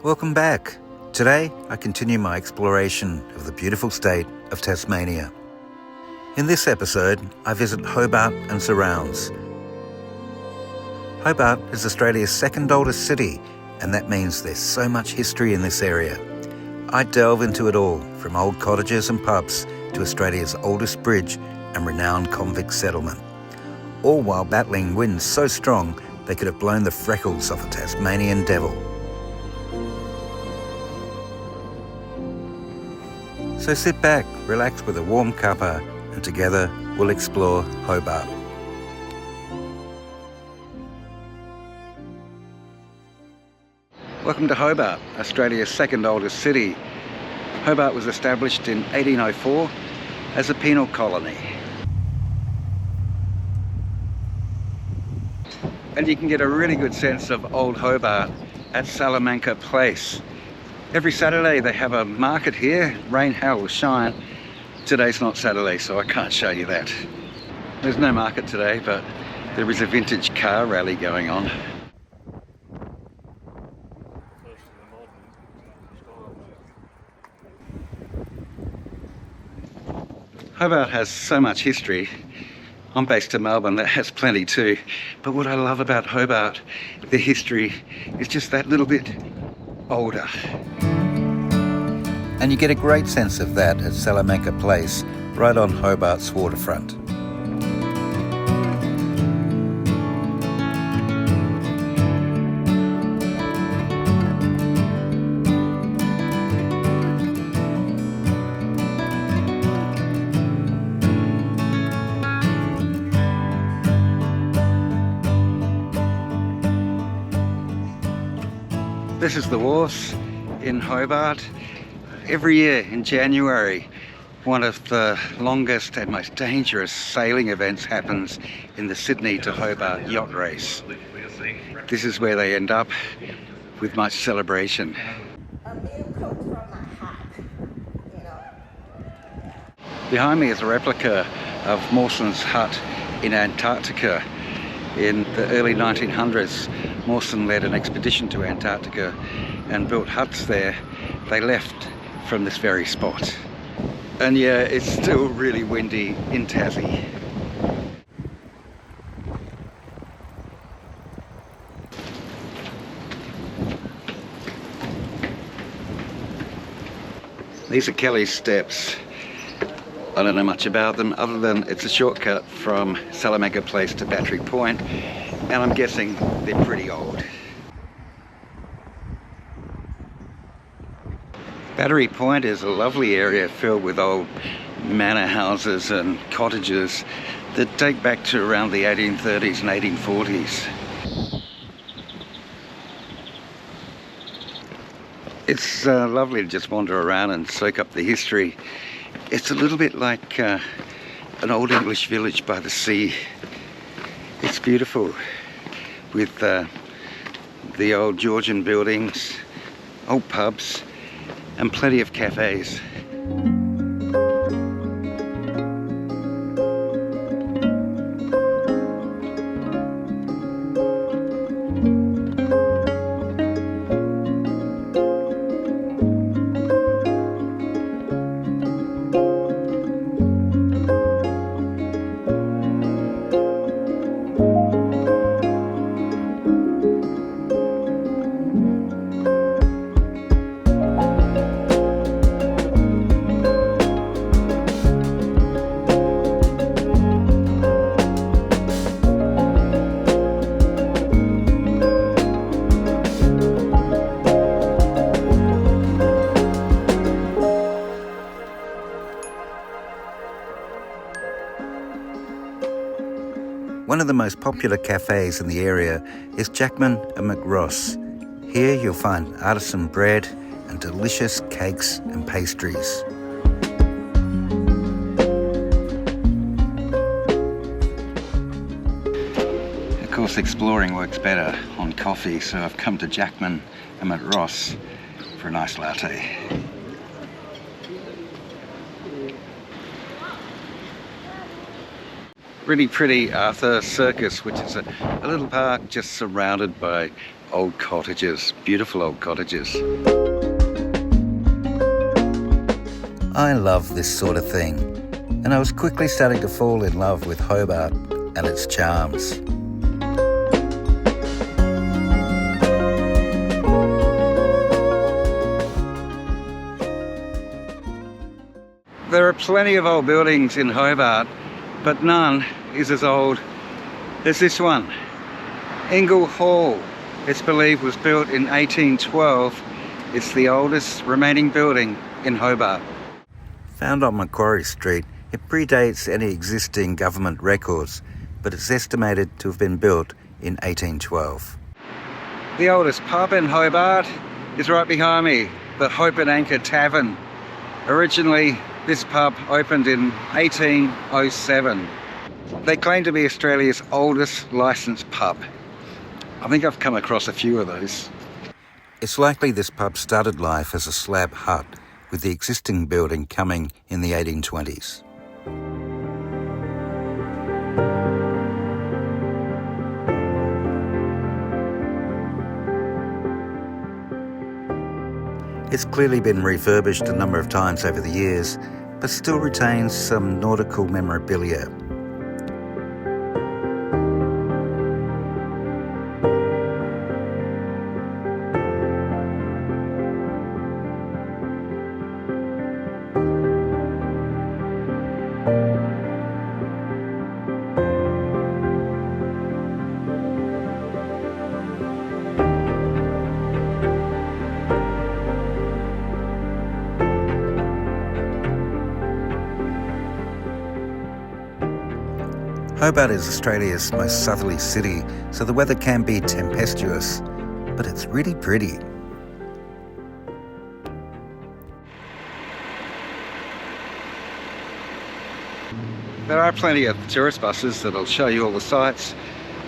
Welcome back. Today, I continue my exploration of the beautiful state of Tasmania. In this episode, I visit Hobart and surrounds. Hobart is Australia's second oldest city, and that means there's so much history in this area. I delve into it all, from old cottages and pubs to Australia's oldest bridge and renowned convict settlement, all while battling winds so strong they could have blown the freckles off a Tasmanian devil. So sit back, relax with a warm cuppa, and together we'll explore Hobart. Welcome to Hobart, Australia's second oldest city. Hobart was established in 1804 as a penal colony. And you can get a really good sense of old Hobart at Salamanca Place. Every Saturday they have a market here, rain, hail or shine. Today's not Saturday, so I can't show you that. There's no market today, but there is a vintage car rally going on. Hobart has so much history. I'm based in Melbourne, that has plenty too. But what I love about Hobart, the history, is just that little bit older. And you get a great sense of that at Salamanca Place, right on Hobart's waterfront. This is the wharf in Hobart. Every year in January, one of the longest and most dangerous sailing events happens in the Sydney to Hobart yacht race. This is where they end up with much celebration. Behind me is a replica of Mawson's hut in Antarctica. In the early 1900s, Mawson led an expedition to Antarctica and built huts there. They left from this very spot. And yeah, it's still really windy in Tassie. These are Kelly's steps. I don't know much about them other than it's a shortcut from Salamanca Place to Battery Point, and I'm guessing they're pretty old. Battery Point is a lovely area filled with old manor houses and cottages that date back to around the 1830s and 1840s. It's lovely to just wander around and soak up the history. It's a little bit like an old English village by the sea. It's beautiful with the old Georgian buildings, old pubs, and plenty of cafes. One of the most popular cafes in the area is Jackman and McRoss. Here you'll find artisan bread and delicious cakes and pastries. Of course, exploring works better on coffee, so I've come to Jackman and McRoss for a nice latte. Really pretty Arthur Circus, which is a little park just surrounded by old cottages, beautiful old cottages. I love this sort of thing, and I was quickly starting to fall in love with Hobart and its charms. There are plenty of old buildings in Hobart, but none is as old as this one. Ingle Hall, it's believed was built in 1812. It's the oldest remaining building in Hobart. Found on Macquarie Street, it predates any existing government records, but it's estimated to have been built in 1812. The oldest pub in Hobart is right behind me, the Hope and Anchor Tavern. Originally, this pub opened in 1807. They claim to be Australia's oldest licensed pub. I think I've come across a few of those. It's likely this pub started life as a slab hut, with the existing building coming in the 1820s. It's clearly been refurbished a number of times over the years, but still retains some nautical memorabilia. Hobart is Australia's most southerly city, so the weather can be tempestuous, but it's really pretty. There are plenty of tourist buses that'll show you all the sights,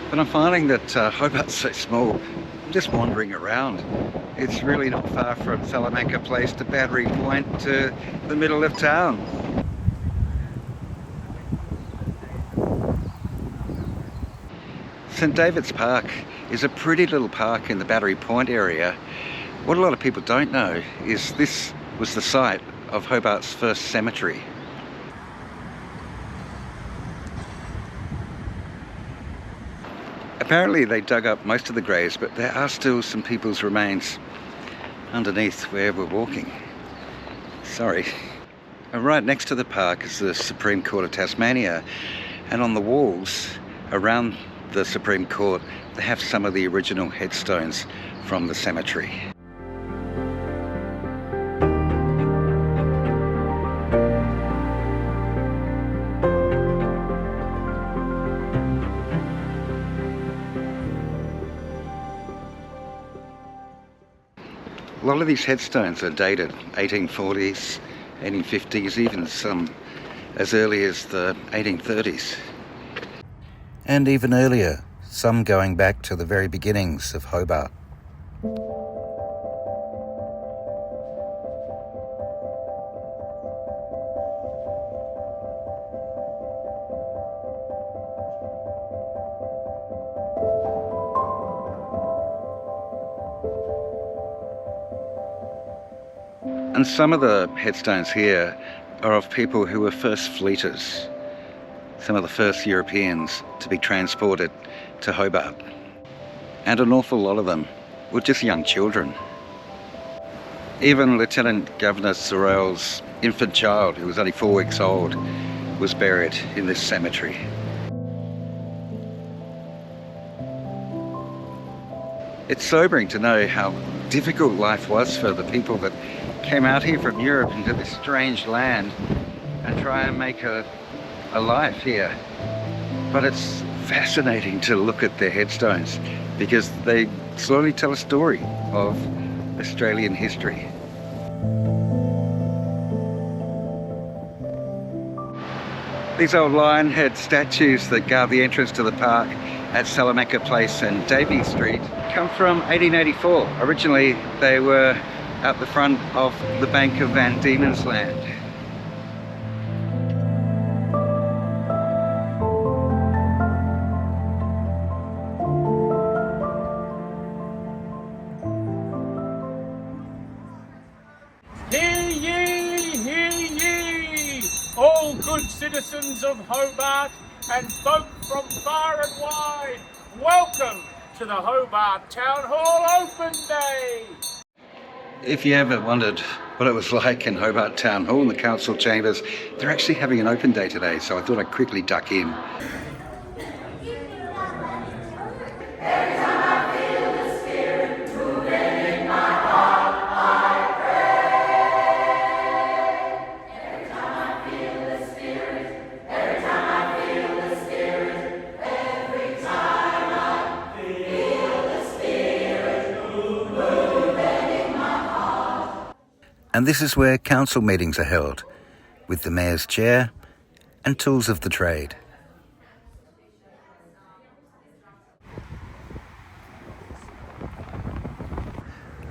but I'm finding that Hobart's so small. I'm just wandering around. It's really not far from Salamanca Place to Battery Point to the middle of town. St David's Park is a pretty little park in the Battery Point area. What a lot of people don't know is this was the site of Hobart's first cemetery. Apparently they dug up most of the graves, but there are still some people's remains underneath where we're walking. Sorry. And right next to the park is the Supreme Court of Tasmania, and on the walls around the Supreme Court, they have some of the original headstones from the cemetery. A lot of these headstones are dated 1840s, 1850s, even some as early as the 1830s. And even earlier, some going back to the very beginnings of Hobart. And some of the headstones here are of people who were first fleeters, some of the first Europeans to be transported to Hobart. And an awful lot of them were just young children. Even Lieutenant Governor Sorrell's infant child, who was only 4 weeks old, was buried in this cemetery. It's sobering to know how difficult life was for the people that came out here from Europe into this strange land and try and make a life here. But it's fascinating to look at their headstones because they slowly tell a story of Australian history. These old lion head statues that guard the entrance to the park at Salamanca Place and Davey Street come from 1884. Originally they were at the front of the Bank of Van Diemen's Land. good citizens of Hobart and folk from far and wide, welcome to the Hobart Town Hall Open Day. If you ever wondered what it was like in Hobart Town Hall in the council chambers, they're actually having an open day today, so I thought I'd quickly duck in. And this is where council meetings are held, with the mayor's chair and tools of the trade.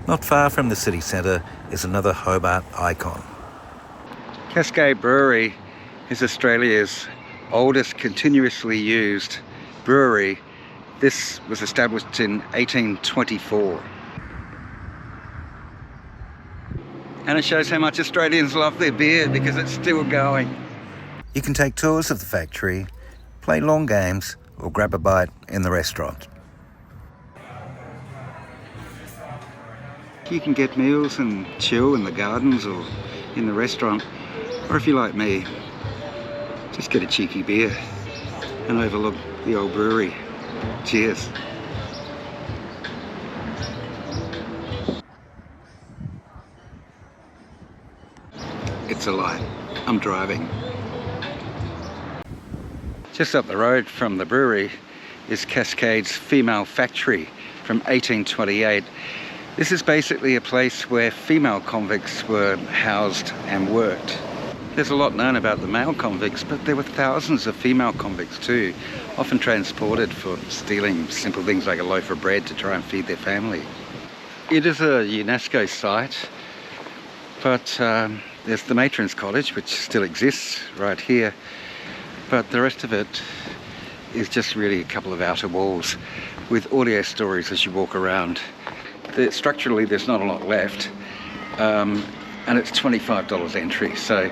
Not far from the city centre is another Hobart icon. Cascade Brewery is Australia's oldest continuously used brewery. This was established in 1824. And it shows how much Australians love their beer because it's still going. You can take tours of the factory, play long games, or grab a bite in the restaurant. You can get meals and chill in the gardens or in the restaurant. Or if you're like me, just get a cheeky beer and overlook the old brewery. Cheers. It's a light. I'm driving. Just up the road from the brewery is Cascade's female factory from 1828. This is basically a place where female convicts were housed and worked. There's a lot known about the male convicts, but there were thousands of female convicts too, often transported for stealing simple things like a loaf of bread to try and feed their family. It is a UNESCO site, but there's the matron's cottage, which still exists right here, but the rest of it is just really a couple of outer walls with audio stories as you walk around. Structurally, there's not a lot left, and it's $25 entry. So,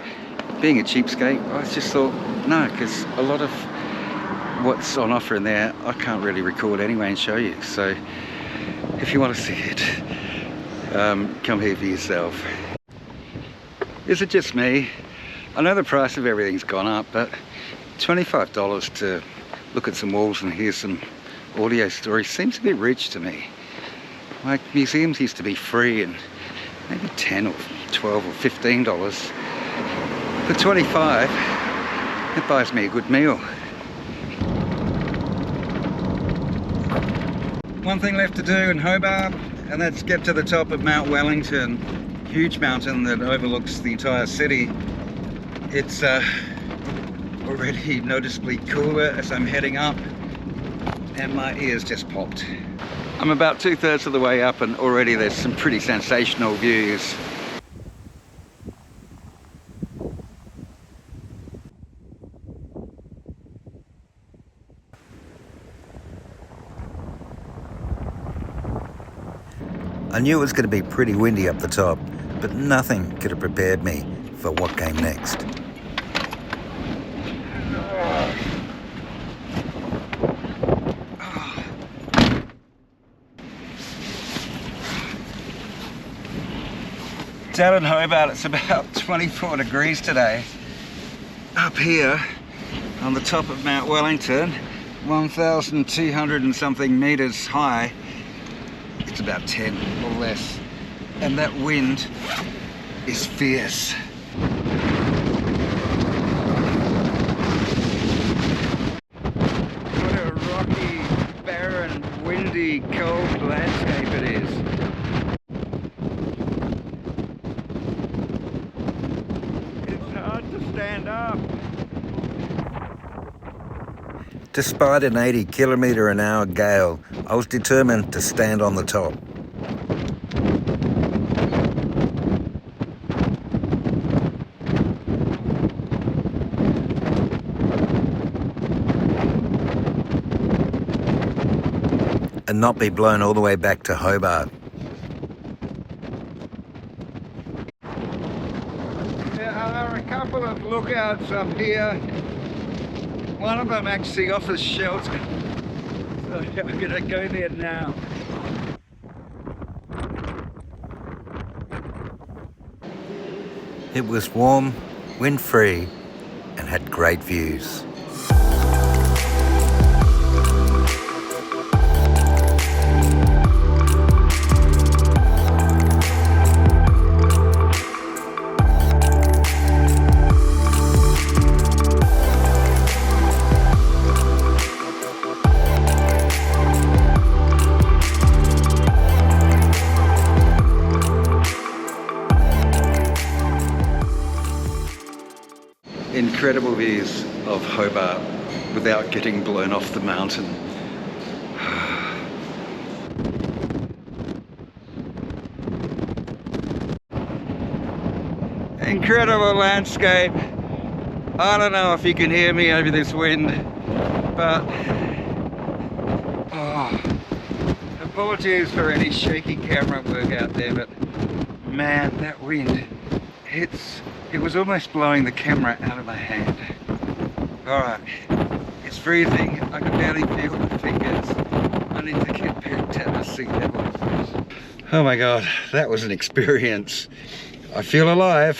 being a cheapskate, I just thought, no, because a lot of what's on offer in there, I can't really record anyway and show you. So, if you want to see it, come here for yourself. Is it just me? I know the price of everything's gone up, but $25 to look at some walls and hear some audio stories seems a bit rich to me. Like, museums used to be free and maybe $10 or $12 or $15. For $25, it buys me a good meal. One thing left to do in Hobart, and that's get to the top of Mount Wellington. Huge mountain that overlooks the entire city. It's already noticeably cooler as I'm heading up, and my ears just popped. I'm about 2/3 of the way up and already there's some pretty sensational views. I knew it was going to be pretty windy up the top, but nothing could have prepared me for what came next. Down in Hobart, it's about 24 degrees today. Up here, on the top of Mount Wellington, 1,200 and something meters high, it's about 10 or less. And that wind is fierce. What a rocky, barren, windy, cold landscape it is. Stand up. Despite an 80km/h gale, I was determined to stand on the top. And not be blown all the way back to Hobart. There are a couple couple of lookouts up here. One of them actually offers shelter, so I'm gonna go there now. It was warm, wind-free, and had great views. Incredible views of Hobart without getting blown off the mountain. Incredible landscape. I don't know if you can hear me over this wind, but apologies for any shaky camera work out there, but man, that wind, it was almost blowing the camera out of my hand. Alright, it's freezing. I can barely feel the fingers. I need to get back to the sea level. Oh my god, that was an experience. I feel alive.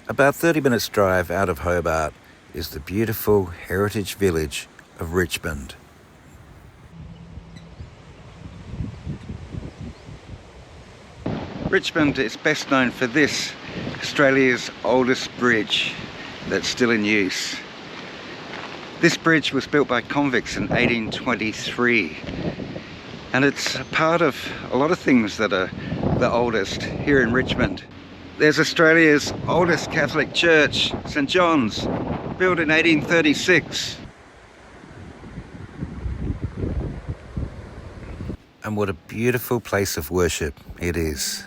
About 30 minutes drive out of Hobart is the beautiful heritage village of Richmond. Richmond is best known for this, Australia's oldest bridge that's still in use. This bridge was built by convicts in 1823, and it's a part of a lot of things that are the oldest here in Richmond. There's Australia's oldest Catholic church, St John's, built in 1836. And what a beautiful place of worship it is.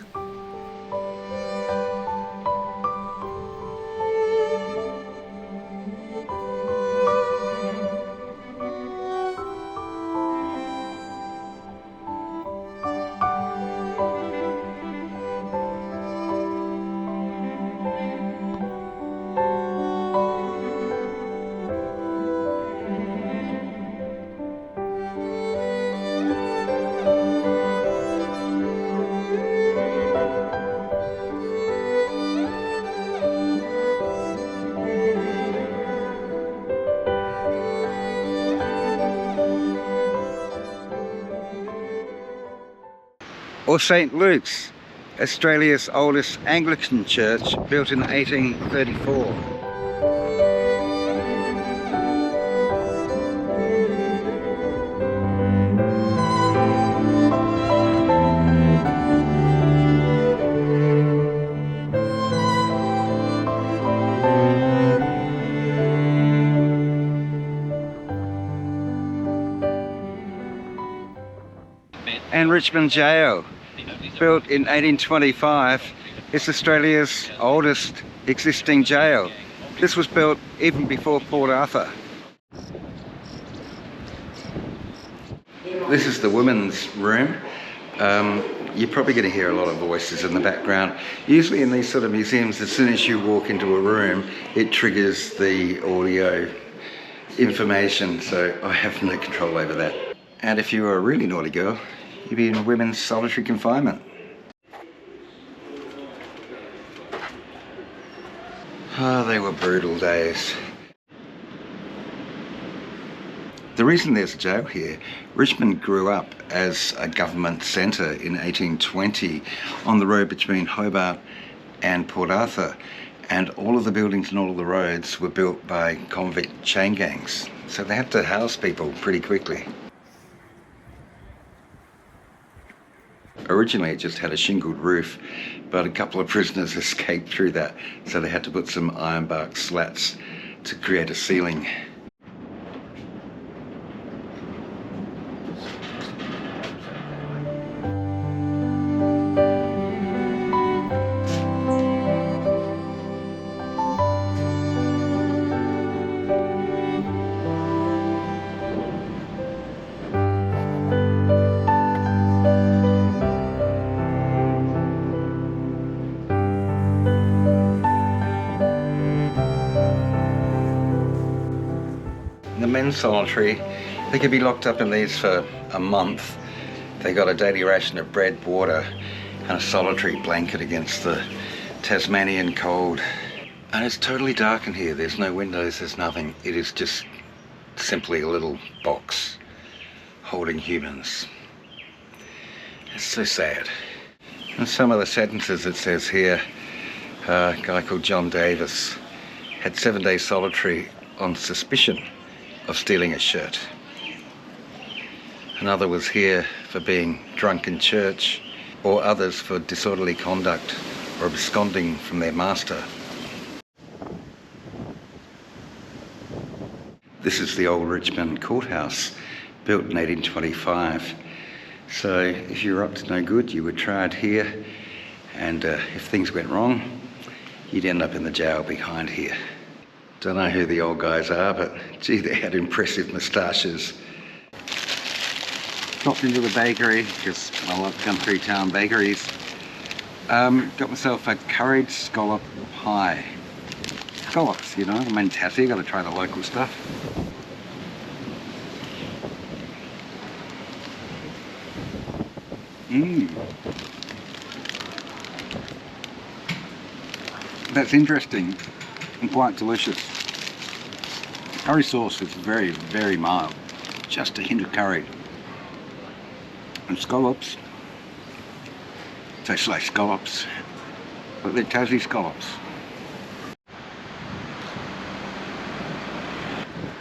Or St Luke's, Australia's oldest Anglican church, built in 1834. And Richmond Jail, built in 1825, is Australia's oldest existing jail. This was built even before Port Arthur. This is the women's room. You're probably going to hear a lot of voices in the background. Usually in these sort of museums, as soon as you walk into a room, it triggers the audio information, so I have no control over that. And if you were a really naughty girl, you'd be in women's solitary confinement. Oh, they were brutal days. The reason there's a jail here, Richmond grew up as a government centre in 1820 on the road between Hobart and Port Arthur, and all of the buildings and all of the roads were built by convict chain gangs, so they had to house people pretty quickly. Originally it just had a shingled roof, but a couple of prisoners escaped through that, so they had to put some ironbark slats to create a ceiling. the men's solitary, they could be locked up in these for a month. They got a daily ration of bread, water, and a solitary blanket against the Tasmanian cold. And it's totally dark in here. There's no windows, there's nothing. It is just simply a little box holding humans. It's so sad. And some of the sentences it says here, a guy called John Davis had 7 days solitary on suspicion of stealing a shirt. Another was here for being drunk in church, or others for disorderly conduct or absconding from their master. This is the old Richmond courthouse, built in 1825. So if you were up to no good, you were tried here, and if things went wrong, you'd end up in the jail behind here. Don't know who the old guys are, but gee, they had impressive moustaches. Dropped into the bakery, because I love country town bakeries. Got myself a curried scallop pie. Scallops, you know, I'm in Tassie, gotta try the local stuff. That's interesting and quite delicious. Curry sauce is very, very mild. Just a hint of curry. And scallops taste like scallops, but they're Tassie scallops.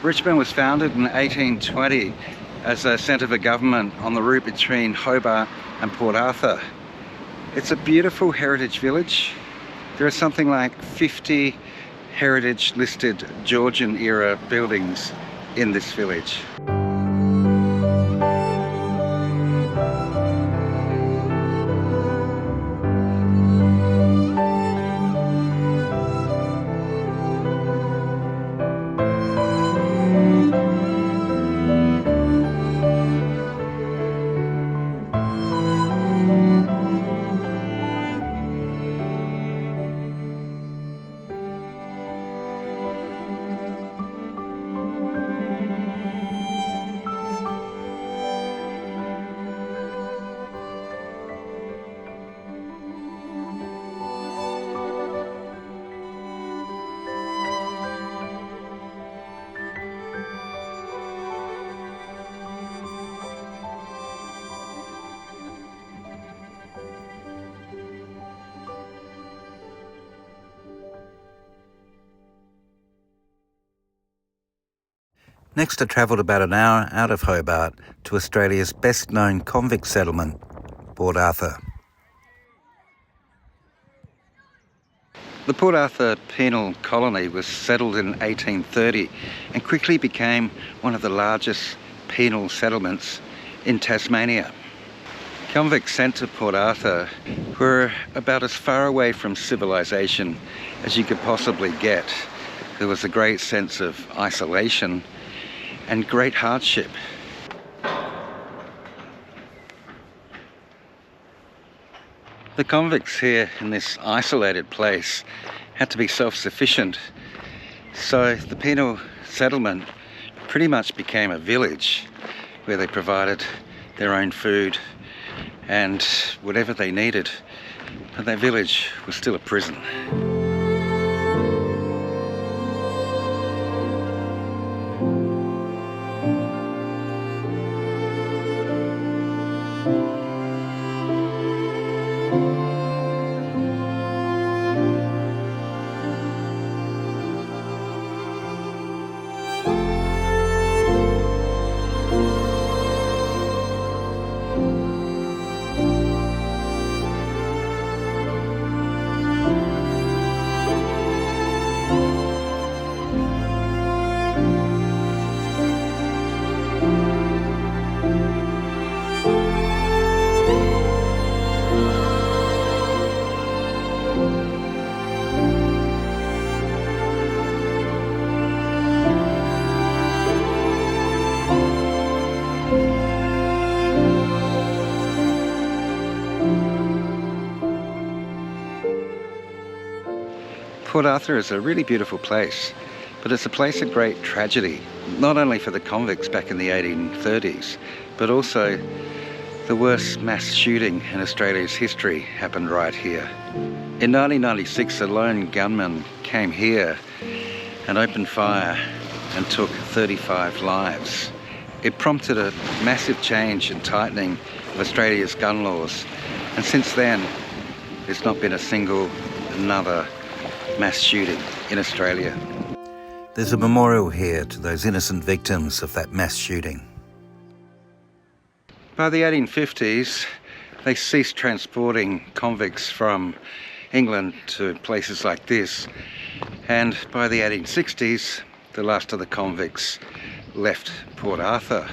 Richmond was founded in 1820 as a centre for government on the route between Hobart and Port Arthur. It's a beautiful heritage village. There are something like 50 heritage listed Georgian era buildings in this village. Next, I travelled about an hour out of Hobart to Australia's best-known convict settlement, Port Arthur. The Port Arthur penal colony was settled in 1830 and quickly became one of the largest penal settlements in Tasmania. Convicts sent to Port Arthur were about as far away from civilization as you could possibly get. There was a great sense of isolation and great hardship. The convicts here in this isolated place had to be self-sufficient, so the penal settlement pretty much became a village where they provided their own food and whatever they needed, but that village was still a prison. Port Arthur is a really beautiful place. But it's a place of great tragedy, not only for the convicts back in the 1830s, but also the worst mass shooting in Australia's history happened right here. In 1996, a lone gunman came here and opened fire and took 35 lives. It prompted a massive change and tightening of Australia's gun laws, and since then there's not been a single another mass shooting in Australia. There's a memorial here to those innocent victims of that mass shooting. By the 1850s, they ceased transporting convicts from England to places like this, and by the 1860s, the last of the convicts left Port Arthur.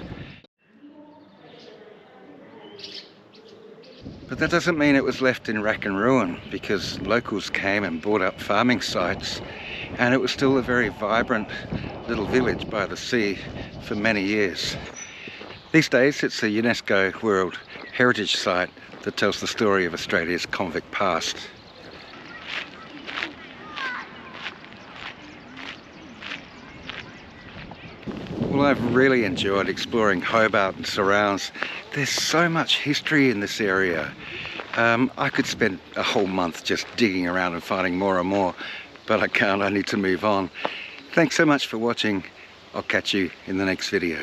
But that doesn't mean it was left in rack and ruin, because locals came and bought up farming sites, and it was still a very vibrant little village by the sea for many years. These days it's a UNESCO World Heritage Site that tells the story of Australia's convict past. Well, I've really enjoyed exploring Hobart and surrounds. There's so much history in this area. I could spend a whole month just digging around and finding more and more, but I can't, I need to move on. Thanks so much for watching. I'll catch you in the next video.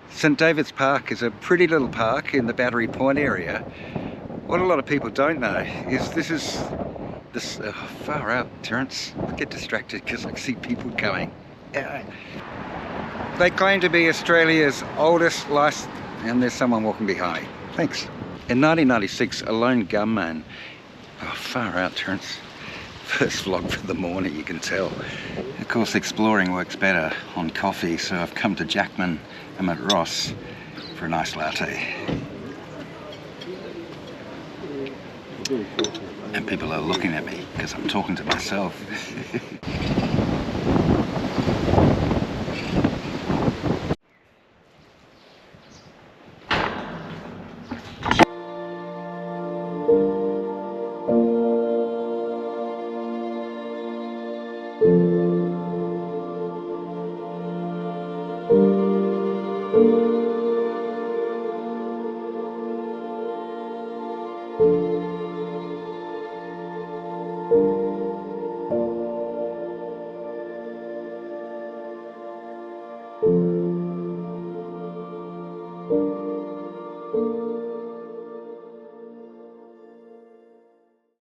St David's Park is a pretty little park in the Battery Point area. What a lot of people don't know is this is far out, Terence. I get distracted because I see people coming. Yeah. They claim to be Australia's oldest licensed, and there's someone walking behind. Thanks. In 1996, a lone gunman, far out, Terence. First vlog for the morning, you can tell. Of course, exploring works better on coffee, so I've come to Jackman. I'm at Ross for a nice latte. And people are looking at me because I'm talking to myself.